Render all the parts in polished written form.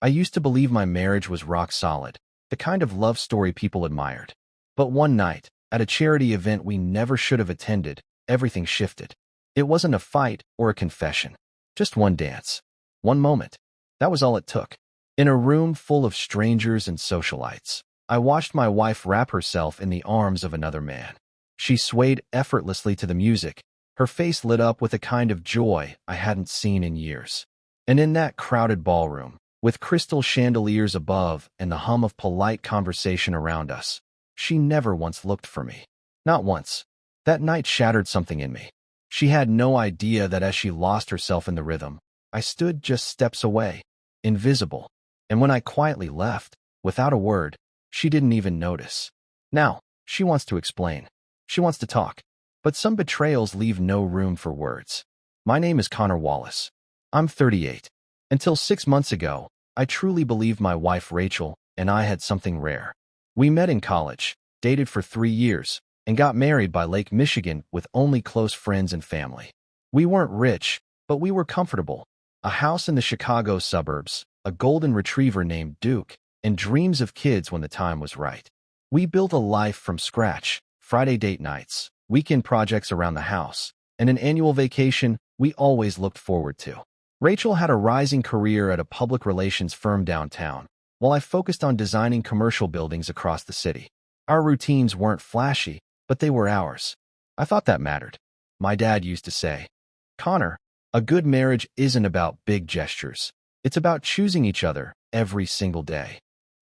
I used to believe my marriage was rock solid, the kind of love story people admired. But one night, at a charity event we never should have attended, everything shifted. It wasn't a fight or a confession. Just one dance. One moment. That was all it took. In a room full of strangers and socialites, I watched my wife wrap herself in the arms of another man. She swayed effortlessly to the music, her face lit up with a kind of joy I hadn't seen in years. And in that crowded ballroom, with crystal chandeliers above and the hum of polite conversation around us, she never once looked for me. Not once. That night shattered something in me. She had no idea that as she lost herself in the rhythm, I stood just steps away, invisible. And when I quietly left, without a word, she didn't even notice. Now, she wants to explain. She wants to talk. But some betrayals leave no room for words. My name is Connor Wallace. I'm 38. Until 6 months ago, I truly believed my wife Rachel and I had something rare. We met in college, dated for 3 years, and got married by Lake Michigan with only close friends and family. We weren't rich, but we were comfortable. A house in the Chicago suburbs, a golden retriever named Duke, and dreams of kids when the time was right. We built a life from scratch, Friday date nights, weekend projects around the house, and an annual vacation we always looked forward to. Rachel had a rising career at a public relations firm downtown, while I focused on designing commercial buildings across the city. Our routines weren't flashy, but they were ours. I thought that mattered. My dad used to say, "Connor, a good marriage isn't about big gestures. It's about choosing each other every single day."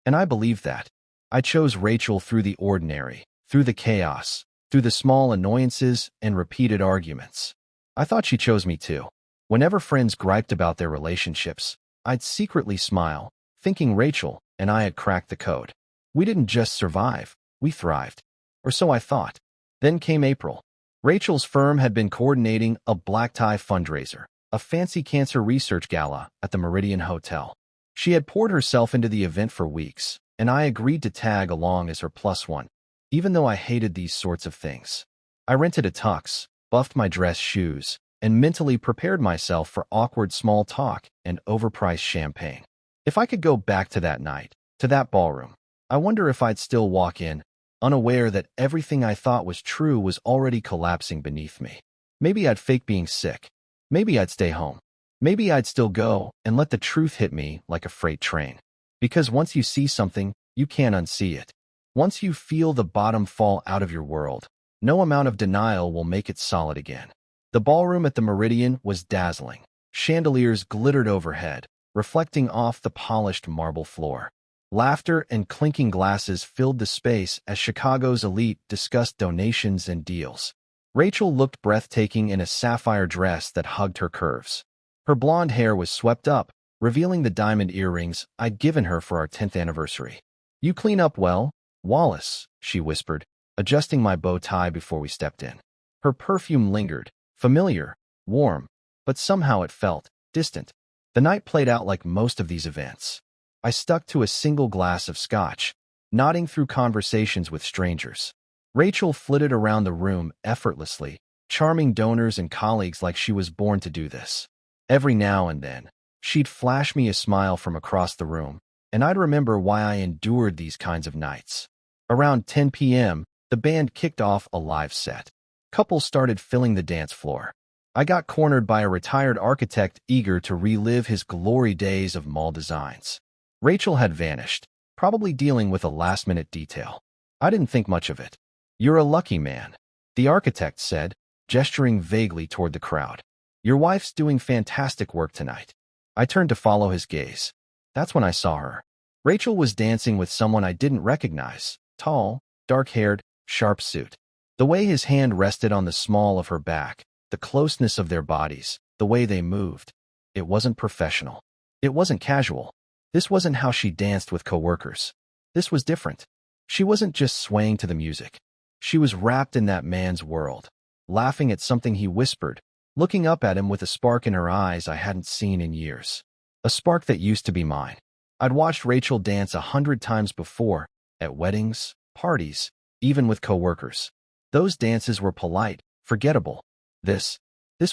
And I believed that. I chose Rachel through the ordinary, through the chaos, through the small annoyances and repeated arguments. I thought she chose me too. Whenever friends griped about their relationships, I'd secretly smile, thinking Rachel and I had cracked the code. We didn't just survive, we thrived. Or so I thought. Then came April. Rachel's firm had been coordinating a black tie fundraiser, a fancy cancer research gala at the Meridian Hotel. She had poured herself into the event for weeks, and I agreed to tag along as her plus one, even though I hated these sorts of things. I rented a tux, buffed my dress shoes, and mentally prepared myself for awkward small talk and overpriced champagne. If I could go back to that night, to that ballroom, I wonder if I'd still walk in, unaware that everything I thought was true was already collapsing beneath me. Maybe I'd fake being sick. Maybe I'd stay home. Maybe I'd still go and let the truth hit me like a freight train. Because once you see something, you can't unsee it. Once you feel the bottom fall out of your world, no amount of denial will make it solid again. The ballroom at the Meridian was dazzling. Chandeliers glittered overhead, reflecting off the polished marble floor. Laughter and clinking glasses filled the space as Chicago's elite discussed donations and deals. Rachel looked breathtaking in a sapphire dress that hugged her curves. Her blonde hair was swept up, revealing the diamond earrings I'd given her for our 10th anniversary. "You clean up well, Wallace," she whispered, adjusting my bow tie before we stepped in. Her perfume lingered, familiar, warm, but somehow it felt distant. The night played out like most of these events. I stuck to a single glass of scotch, nodding through conversations with strangers. Rachel flitted around the room effortlessly, charming donors and colleagues like she was born to do this. Every now and then, she'd flash me a smile from across the room, and I'd remember why I endured these kinds of nights. Around 10 p.m., the band kicked off a live set. Couples started filling the dance floor. I got cornered by a retired architect eager to relive his glory days of mall designs. Rachel had vanished, probably dealing with a last-minute detail. I didn't think much of it. "You're a lucky man," the architect said, gesturing vaguely toward the crowd. "Your wife's doing fantastic work tonight." I turned to follow his gaze. That's when I saw her. Rachel was dancing with someone I didn't recognize, tall, dark-haired, sharp suit. The way his hand rested on the small of her back, the closeness of their bodies, the way they moved. It wasn't professional. It wasn't casual. This wasn't how she danced with coworkers. This was different. She wasn't just swaying to the music. She was wrapped in that man's world, laughing at something he whispered, looking up at him with a spark in her eyes I hadn't seen in years. A spark that used to be mine. I'd watched Rachel dance 100 times before, at weddings, parties, even with coworkers. Those dances were polite, forgettable. This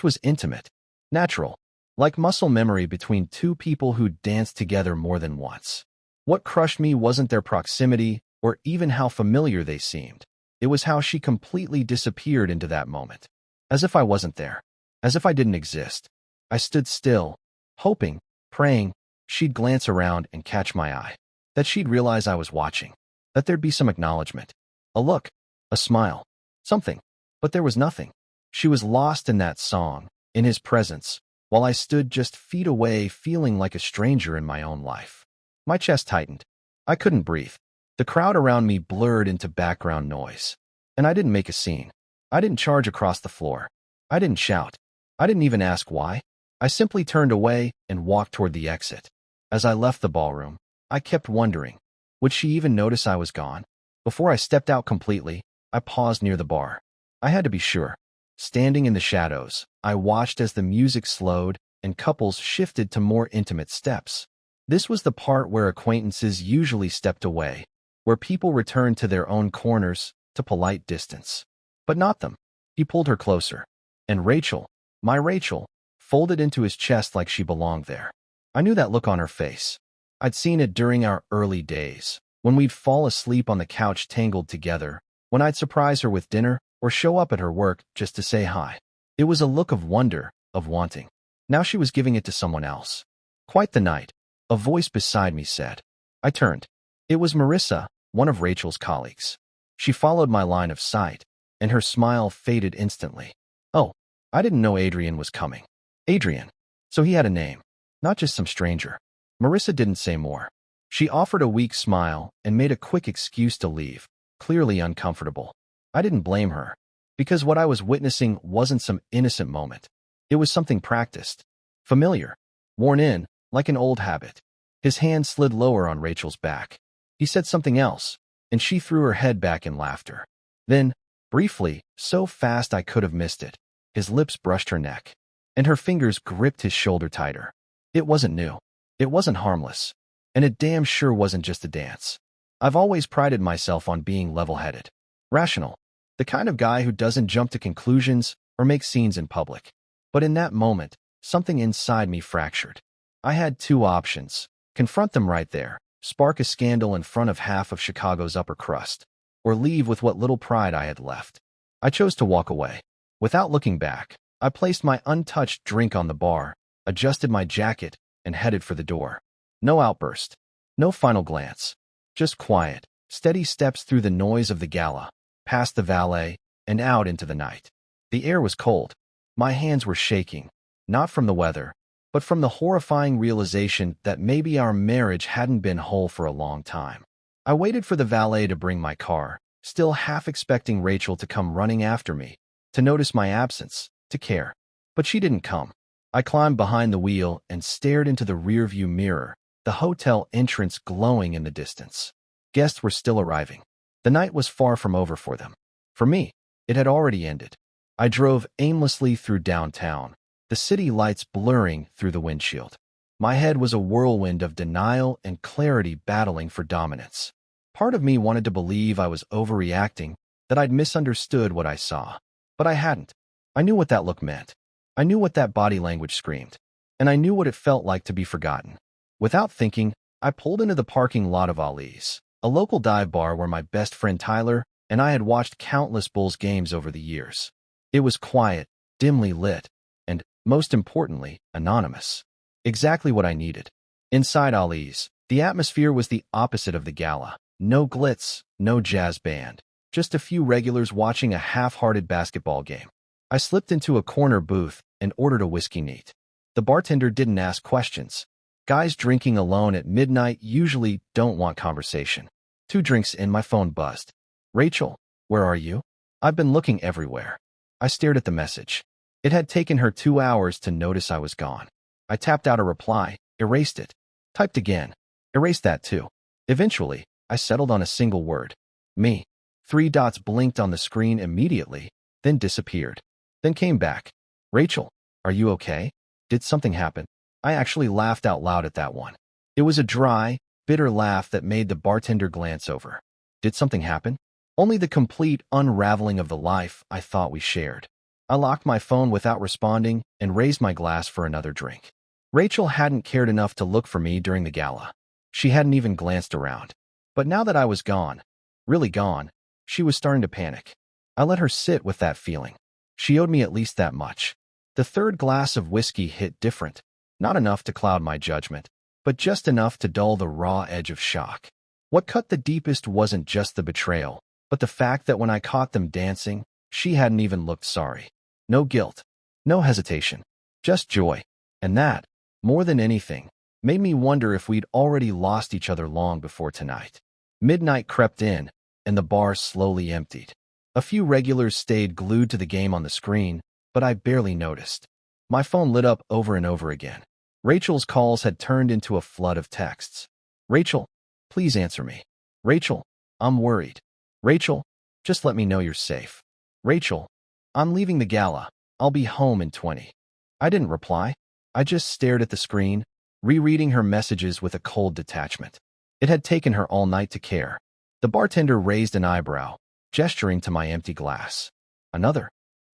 was intimate, natural. like muscle memory between two people who danced together more than once. What crushed me wasn't their proximity or even how familiar they seemed. It was how she completely disappeared into that moment. As if I wasn't there. As if I didn't exist. I stood still, hoping, praying, she'd glance around and catch my eye. That she'd realize I was watching. That there'd be some acknowledgement. A look. A smile. Something. But there was nothing. She was lost in that song, in his presence, while I stood just feet away feeling like a stranger in my own life. My chest tightened. I couldn't breathe. The crowd around me blurred into background noise. And I didn't make a scene. I didn't charge across the floor. I didn't shout. I didn't even ask why. I simply turned away and walked toward the exit. As I left the ballroom, I kept wondering, would she even notice I was gone? Before I stepped out completely, I paused near the bar. I had to be sure. Standing in the shadows, I watched as the music slowed and couples shifted to more intimate steps. This was the part where acquaintances usually stepped away, where people returned to their own corners, to polite distance. But not them. He pulled her closer. And Rachel, my Rachel, folded into his chest like she belonged there. I knew that look on her face. I'd seen it during our early days, when we'd fall asleep on the couch tangled together, when I'd surprise her with dinner or show up at her work just to say hi. It was a look of wonder, of wanting. Now she was giving it to someone else. Quite the night, a voice beside me said. I turned. It was Marissa, one of Rachel's colleagues. She followed my line of sight, and her smile faded instantly. Oh, I didn't know Adrian was coming. Adrian. So he had a name, not just some stranger. Marissa didn't say more. She offered a weak smile and made a quick excuse to leave, clearly uncomfortable. I didn't blame her, because what I was witnessing wasn't some innocent moment. It was something practiced, familiar, worn in, like an old habit. His hand slid lower on Rachel's back. He said something else, and she threw her head back in laughter. Then, briefly, so fast I could have missed it, his lips brushed her neck, and her fingers gripped his shoulder tighter. It wasn't new. It wasn't harmless. And it damn sure wasn't just a dance. I've always prided myself on being level-headed, rational, the kind of guy who doesn't jump to conclusions or make scenes in public. But in that moment, something inside me fractured. I had two options. Confront them right there, spark a scandal in front of half of Chicago's upper crust, or leave with what little pride I had left. I chose to walk away. Without looking back, I placed my untouched drink on the bar, adjusted my jacket, and headed for the door. No outburst. No final glance. Just quiet, steady steps through the noise of the gala, past the valet, and out into the night. The air was cold. My hands were shaking, not from the weather, but from the horrifying realization that maybe our marriage hadn't been whole for a long time. I waited for the valet to bring my car, still half expecting Rachel to come running after me, to notice my absence, to care. But she didn't come. I climbed behind the wheel and stared into the rearview mirror, the hotel entrance glowing in the distance. Guests were still arriving. The night was far from over for them. For me, it had already ended. I drove aimlessly through downtown, the city lights blurring through the windshield. My head was a whirlwind of denial and clarity battling for dominance. Part of me wanted to believe I was overreacting, that I'd misunderstood what I saw. But I hadn't. I knew what that look meant. I knew what that body language screamed. And I knew what it felt like to be forgotten. Without thinking, I pulled into the parking lot of Ali's, a local dive bar where my best friend Tyler and I had watched countless Bulls games over the years. It was quiet, dimly lit, and, most importantly, anonymous. Exactly what I needed. Inside Ali's, the atmosphere was the opposite of the gala. No glitz, no jazz band. Just a few regulars watching a half-hearted basketball game. I slipped into a corner booth and ordered a whiskey neat. The bartender didn't ask questions. Guys drinking alone at midnight usually don't want conversation. 2 drinks in, my phone buzzed. Rachel, where are you? I've been looking everywhere. I stared at the message. It had taken her 2 hours to notice I was gone. I tapped out a reply, erased it. Typed again. Erased that too. Eventually, I settled on a single word. Me. 3 dots blinked on the screen immediately, then disappeared. Then came back. Rachel, are you okay? Did something happen? I actually laughed out loud at that one. It was a dry, bitter laugh that made the bartender glance over. Did something happen? Only the complete unraveling of the life I thought we shared. I locked my phone without responding and raised my glass for another drink. Rachel hadn't cared enough to look for me during the gala. She hadn't even glanced around. But now that I was gone, really gone, she was starting to panic. I let her sit with that feeling. She owed me at least that much. The third glass of whiskey hit different. Not enough to cloud my judgment, but just enough to dull the raw edge of shock. What cut the deepest wasn't just the betrayal, but the fact that when I caught them dancing, she hadn't even looked sorry. No guilt, no hesitation, just joy. And that, more than anything, made me wonder if we'd already lost each other long before tonight. Midnight crept in, and the bar slowly emptied. A few regulars stayed glued to the game on the screen, but I barely noticed. My phone lit up over and over again. Rachel's calls had turned into a flood of texts. Rachel, please answer me. Rachel, I'm worried. Rachel, just let me know you're safe. Rachel, I'm leaving the gala. I'll be home in 20. I didn't reply. I just stared at the screen, rereading her messages with a cold detachment. It had taken her all night to care. The bartender raised an eyebrow, gesturing to my empty glass. Another?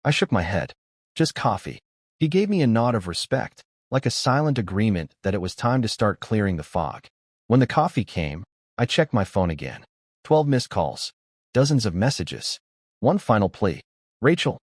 I shook my head. Just coffee. He gave me a nod of respect, like a silent agreement that it was time to start clearing the fog. When the coffee came, I checked my phone again. 12 missed calls. Dozens of messages. One final plea. Rachel,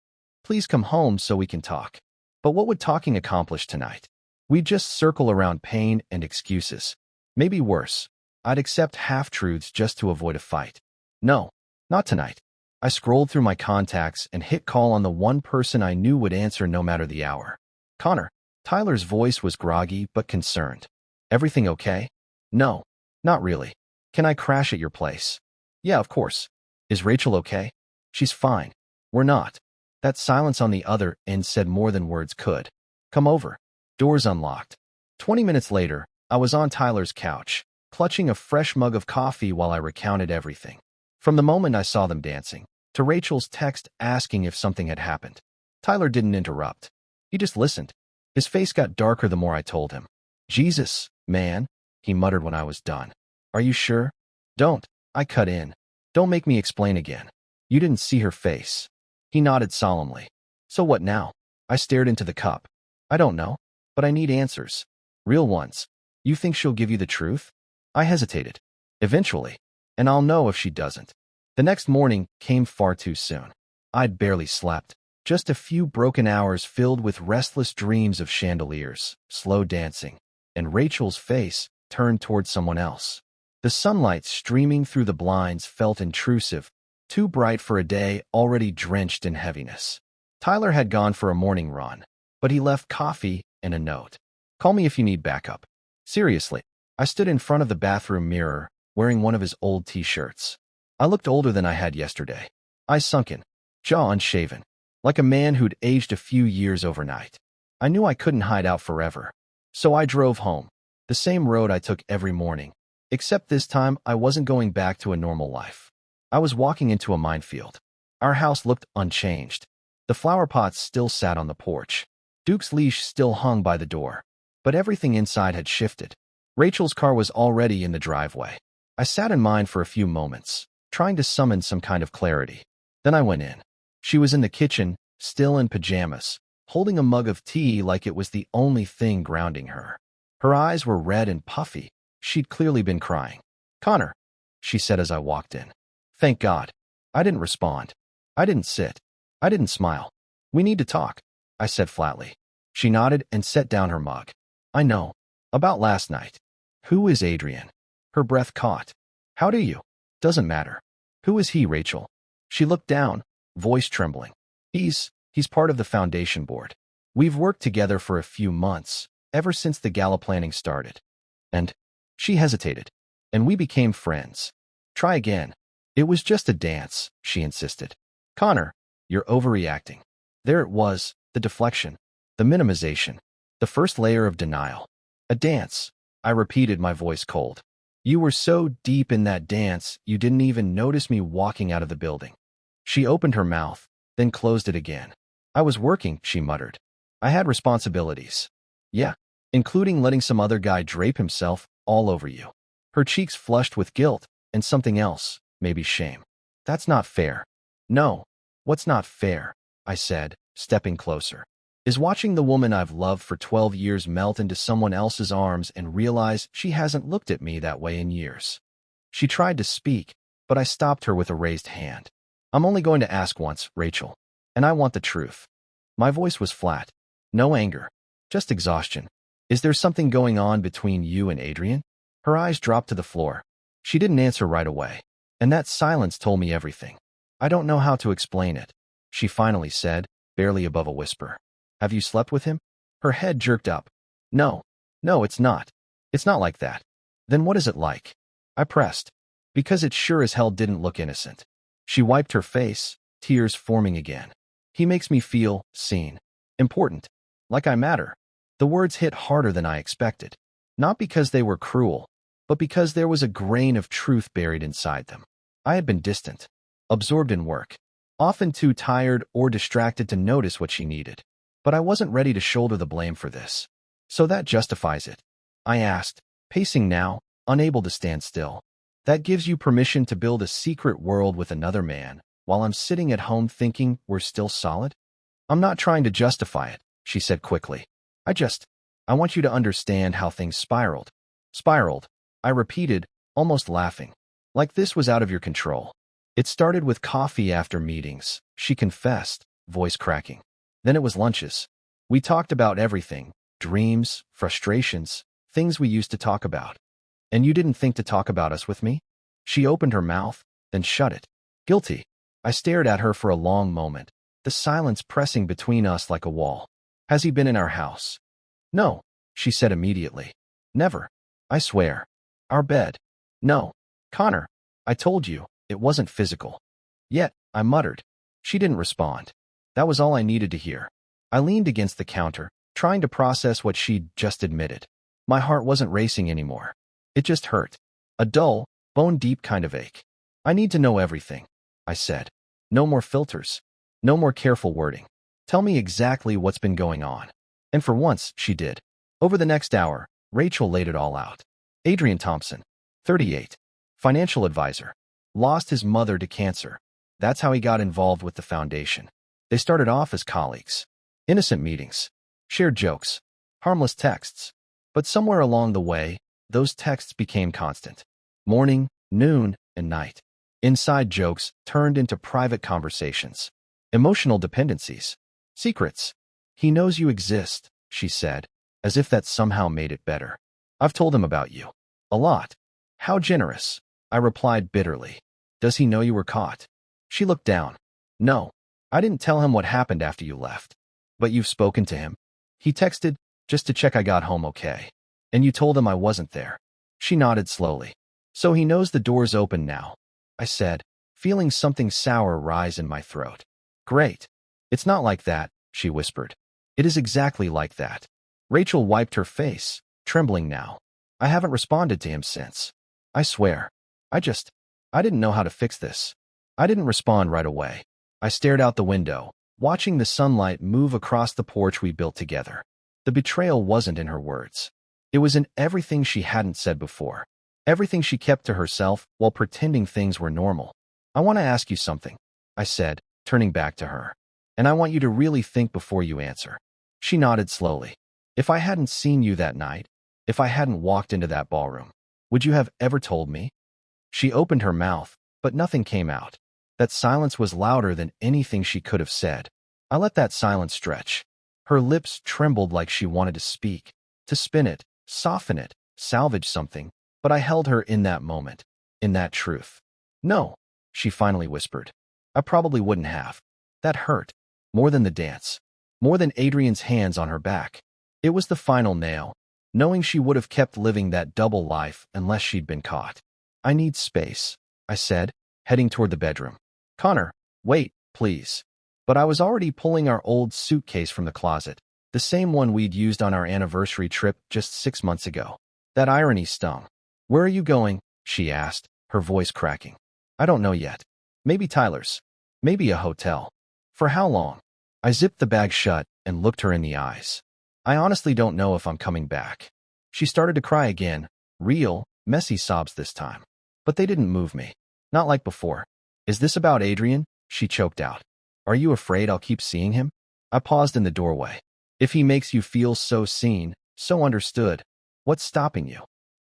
please come home so we can talk. But what would talking accomplish tonight? We'd just circle around pain and excuses. Maybe worse. I'd accept half-truths just to avoid a fight. No, not tonight. I scrolled through my contacts and hit call on the one person I knew would answer no matter the hour. Connor. Tyler's voice was groggy but concerned. Everything okay? No, not really. Can I crash at your place? Yeah, of course. Is Rachel okay? She's fine. We're not. That silence on the other end said more than words could. Come over. Doors unlocked. 20 minutes later, I was on Tyler's couch, clutching a fresh mug of coffee while I recounted everything. From the moment I saw them dancing, to Rachel's text asking if something had happened. Tyler didn't interrupt. He just listened. His face got darker the more I told him. Jesus, man, he muttered when I was done. Are you sure? Don't. I cut in. Don't make me explain again. You didn't see her face. He nodded solemnly. So what now? I stared into the cup. I don't know, but I need answers. Real ones. You think she'll give you the truth? I hesitated. Eventually. And I'll know if she doesn't. The next morning came far too soon. I'd barely slept. Just a few broken hours filled with restless dreams of chandeliers, slow dancing, and Rachel's face turned toward someone else. The sunlight streaming through the blinds felt intrusive, too bright for a day already drenched in heaviness. Tyler had gone for a morning run, but he left coffee and a note. Call me if you need backup. Seriously, I stood in front of the bathroom mirror, wearing one of his old t-shirts. I looked older than I had yesterday. Eyes sunken, jaw unshaven, like a man who'd aged a few years overnight. I knew I couldn't hide out forever, so I drove home, the same road I took every morning, except this time I wasn't going back to a normal life. I was walking into a minefield. Our house looked unchanged. The flower pots still sat on the porch. Duke's leash still hung by the door. But everything inside had shifted. Rachel's car was already in the driveway. I sat in mine for a few moments, trying to summon some kind of clarity. Then I went in. She was in the kitchen, still in pajamas, holding a mug of tea like it was the only thing grounding her. Her eyes were red and puffy. She'd clearly been crying. Connor, she said as I walked in. Thank God. I didn't respond. I didn't sit. I didn't smile. We need to talk, I said flatly. She nodded and set down her mug. I know. About last night. Who is Adrian? Her breath caught. How do you? Doesn't matter. Who is he, Rachel? She looked down, voice trembling. He's part of the foundation board. We've worked together for a few months, ever since the gala planning started. And she hesitated. And we became friends. Try again. It was just a dance, she insisted. Connor, you're overreacting. There it was, the deflection, the minimization, the first layer of denial. A dance, I repeated, my voice cold. You were so deep in that dance, you didn't even notice me walking out of the building. She opened her mouth, then closed it again. I was working, she muttered. I had responsibilities. Yeah, including letting some other guy drape himself all over you. Her cheeks flushed with guilt and something else, maybe shame. That's not fair. No, what's not fair? I said, stepping closer. Is watching the woman I've loved for 12 years melt into someone else's arms and realize she hasn't looked at me that way in years. She tried to speak, but I stopped her with a raised hand. I'm only going to ask once, Rachel, and I want the truth. My voice was flat. No anger, just exhaustion. Is there something going on between you and Adrian? Her eyes dropped to the floor. She didn't answer right away, and that silence told me everything. I don't know how to explain it, she finally said, barely above a whisper. Have you slept with him? Her head jerked up. No, it's not. It's not like that. Then what is it like? I pressed, because it sure as hell didn't look innocent. She wiped her face, tears forming again. He makes me feel seen, important, like I matter. The words hit harder than I expected, not because they were cruel, but because there was a grain of truth buried inside them. I had been distant, absorbed in work, often too tired or distracted to notice what she needed. But I wasn't ready to shoulder the blame for this. So that justifies it, I asked, pacing now, unable to stand still. That gives you permission to build a secret world with another man, while I'm sitting at home thinking we're still solid? I'm not trying to justify it, she said quickly. I want you to understand how things spiraled. Spiraled, I repeated, almost laughing. Like this was out of your control. It started with coffee after meetings, she confessed, voice cracking. Then it was lunches. We talked about everything, dreams, frustrations, things we used to talk about. And you didn't think to talk about us with me? She opened her mouth, then shut it. Guilty. I stared at her for a long moment, the silence pressing between us like a wall. Has he been in our house? No, she said immediately. Never. I swear. Our bed. No. Connor, I told you, it wasn't physical. Yet, I muttered. She didn't respond. That was all I needed to hear. I leaned against the counter, trying to process what she'd just admitted. My heart wasn't racing anymore. It just hurt. A dull, bone-deep kind of ache. I need to know everything, I said. No more filters. No more careful wording. Tell me exactly what's been going on. And for once, she did. Over the next hour, Rachel laid it all out. Adrian Thompson, 38, financial advisor, lost his mother to cancer. That's how he got involved with the foundation. They started off as colleagues. Innocent meetings, shared jokes, harmless texts. But somewhere along the way, those texts became constant. Morning, noon, and night. Inside jokes turned into private conversations. Emotional dependencies. Secrets. He knows you exist, she said, as if that somehow made it better. I've told him about you. A lot. How generous, I replied bitterly. Does he know you were caught? She looked down. No, I didn't tell him what happened after you left. But you've spoken to him. He texted, just to check I got home okay. And you told him I wasn't there. She nodded slowly. So he knows the door's open now, I said, feeling something sour rise in my throat. Great. It's not like that, she whispered. It is exactly like that. Rachel wiped her face, trembling now. I haven't responded to him since. I swear. I didn't know how to fix this. I didn't respond right away. I stared out the window, watching the sunlight move across the porch we built together. The betrayal wasn't in her words. It was in everything she hadn't said before. Everything she kept to herself while pretending things were normal. I want to ask you something, I said, turning back to her. And I want you to really think before you answer. She nodded slowly. If I hadn't seen you that night, if I hadn't walked into that ballroom, would you have ever told me? She opened her mouth, but nothing came out. That silence was louder than anything she could have said. I let that silence stretch. Her lips trembled like she wanted to speak, to spin it, soften it, salvage something, but I held her in that moment, in that truth. No, she finally whispered. I probably wouldn't have. That hurt. More than the dance. More than Adrian's hands on her back. It was the final nail, knowing she would have kept living that double life unless she'd been caught. I need space, I said, heading toward the bedroom. Connor, wait, please. But I was already pulling our old suitcase from the closet, the same one we'd used on our anniversary trip just 6 months ago. That irony stung. Where are you going? She asked, her voice cracking. I don't know yet. Maybe Tyler's. Maybe a hotel. For how long? I zipped the bag shut and looked her in the eyes. I honestly don't know if I'm coming back. She started to cry again, real, messy sobs this time. But they didn't move me. Not like before. Is this about Adrian? She choked out. Are you afraid I'll keep seeing him? I paused in the doorway. If he makes you feel so seen, so understood, what's stopping you?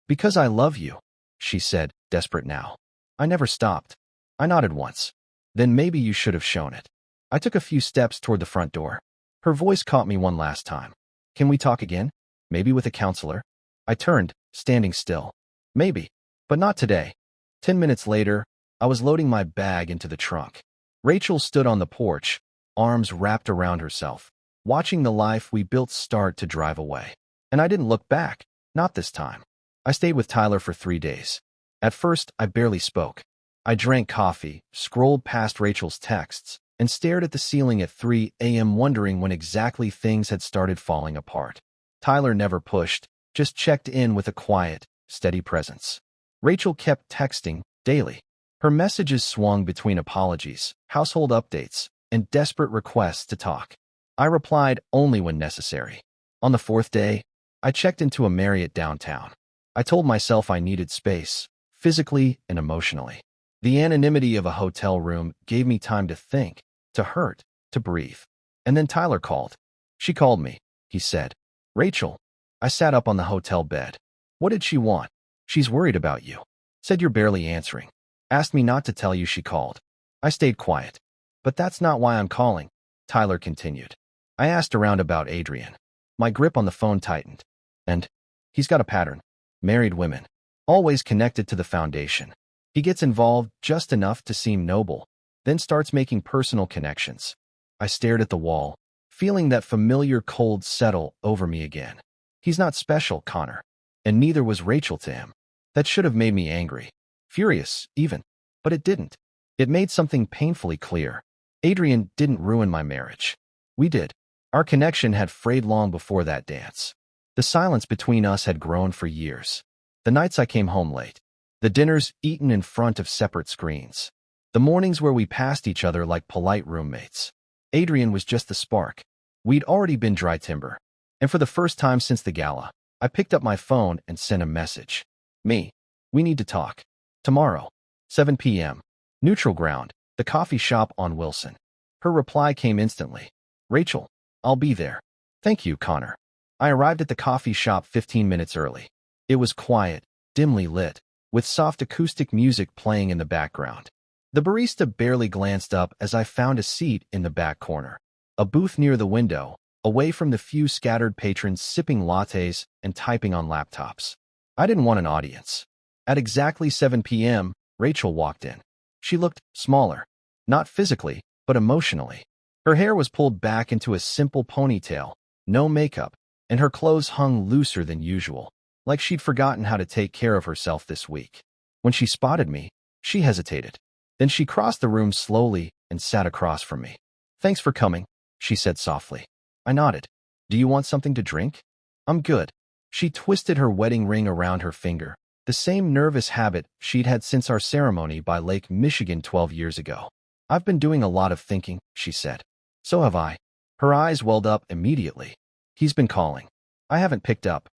Because I love you, she said, desperate now. I never stopped. I nodded once. Then maybe you should have shown it. I took a few steps toward the front door. Her voice caught me one last time. Can we talk again? Maybe with a counselor? I turned, standing still. Maybe, but not today. 10 minutes later, I was loading my bag into the trunk. Rachel stood on the porch, arms wrapped around herself, watching the life we built start to drive away. And I didn't look back, not this time. I stayed with Tyler for 3 days. At first, I barely spoke. I drank coffee, scrolled past Rachel's texts, and stared at the ceiling at 3 a.m. wondering when exactly things had started falling apart. Tyler never pushed, just checked in with a quiet, steady presence. Rachel kept texting, daily. Her messages swung between apologies, household updates, and desperate requests to talk. I replied only when necessary. On the 4th day, I checked into a Marriott downtown. I told myself I needed space, physically and emotionally. The anonymity of a hotel room gave me time to think, to hurt, to breathe. And then Tyler called. She called me, he said. Rachel. I sat up on the hotel bed. What did she want? She's worried about you. Said you're barely answering. Asked me not to tell you she called. I stayed quiet. But that's not why I'm calling, Tyler continued. I asked around about Adrian. My grip on the phone tightened. And he's got a pattern. Married women. Always connected to the foundation. He gets involved just enough to seem noble, then starts making personal connections. I stared at the wall, feeling that familiar cold settle over me again. He's not special, Connor. And neither was Rachel to him. That should have made me angry. Furious, even. But it didn't. It made something painfully clear. Adrian didn't ruin my marriage. We did. Our connection had frayed long before that dance. The silence between us had grown for years. The nights I came home late. The dinners eaten in front of separate screens. The mornings where we passed each other like polite roommates. Adrian was just the spark. We'd already been dry timber. And for the first time since the gala, I picked up my phone and sent a message. Me. We need to talk. Tomorrow. 7 p.m. Neutral Ground, the coffee shop on Wilson. Her reply came instantly. Rachel, I'll be there. Thank you, Connor. I arrived at the coffee shop 15 minutes early. It was quiet, dimly lit, with soft acoustic music playing in the background. The barista barely glanced up as I found a seat in the back corner. A booth near the window, away from the few scattered patrons sipping lattes and typing on laptops. I didn't want an audience. At exactly 7 p.m., Rachel walked in. She looked smaller, not physically, but emotionally. Her hair was pulled back into a simple ponytail, no makeup, and her clothes hung looser than usual, like she'd forgotten how to take care of herself this week. When she spotted me, she hesitated. Then she crossed the room slowly and sat across from me. Thanks for coming, she said softly. I nodded. Do you want something to drink? I'm good. She twisted her wedding ring around her finger, the same nervous habit she'd had since our ceremony by Lake Michigan 12 years ago. I've been doing a lot of thinking, she said. So have I. Her eyes welled up immediately. He's been calling. I haven't picked up.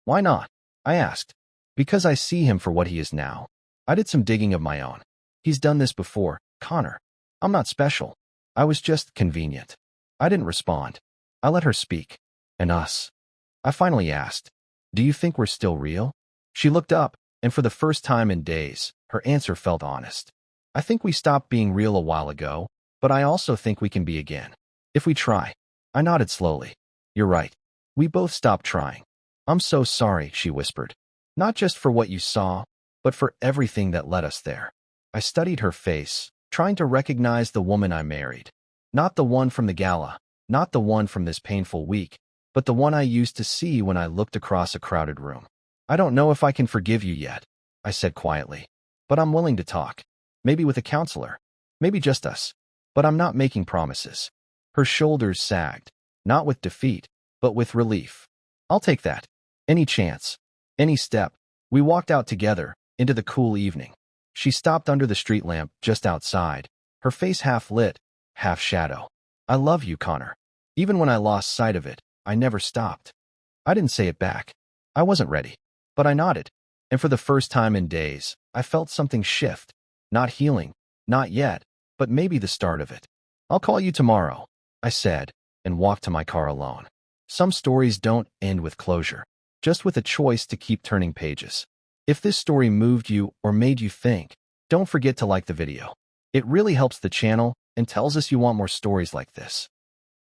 Why not? I asked. Because I see him for what he is now. I did some digging of my own. He's done this before, Connor. I'm not special. I was just convenient. I didn't respond. I let her speak. And us. I finally asked, do you think we're still real? She looked up, and for the first time in days, her answer felt honest. I think we stopped being real a while ago, but I also think we can be again. If we try. I nodded slowly. You're right. We both stopped trying. I'm so sorry, she whispered. Not just for what you saw, but for everything that led us there. I studied her face, trying to recognize the woman I married. Not the one from the gala, not the one from this painful week, but the one I used to see when I looked across a crowded room. I don't know if I can forgive you yet, I said quietly, but I'm willing to talk. Maybe with a counselor. Maybe just us. But I'm not making promises. Her shoulders sagged, not with defeat, but with relief. I'll take that. Any chance. Any step. We walked out together, into the cool evening. She stopped under the street lamp just outside, her face half lit, half shadow. I love you, Connor. Even when I lost sight of it, I never stopped. I didn't say it back. I wasn't ready. But I nodded. And for the first time in days, I felt something shift. Not healing. Not yet. But maybe the start of it. I'll call you tomorrow, I said, and walked to my car alone. Some stories don't end with closure, just with a choice to keep turning pages. If this story moved you or made you think, don't forget to like the video. It really helps the channel and tells us you want more stories like this.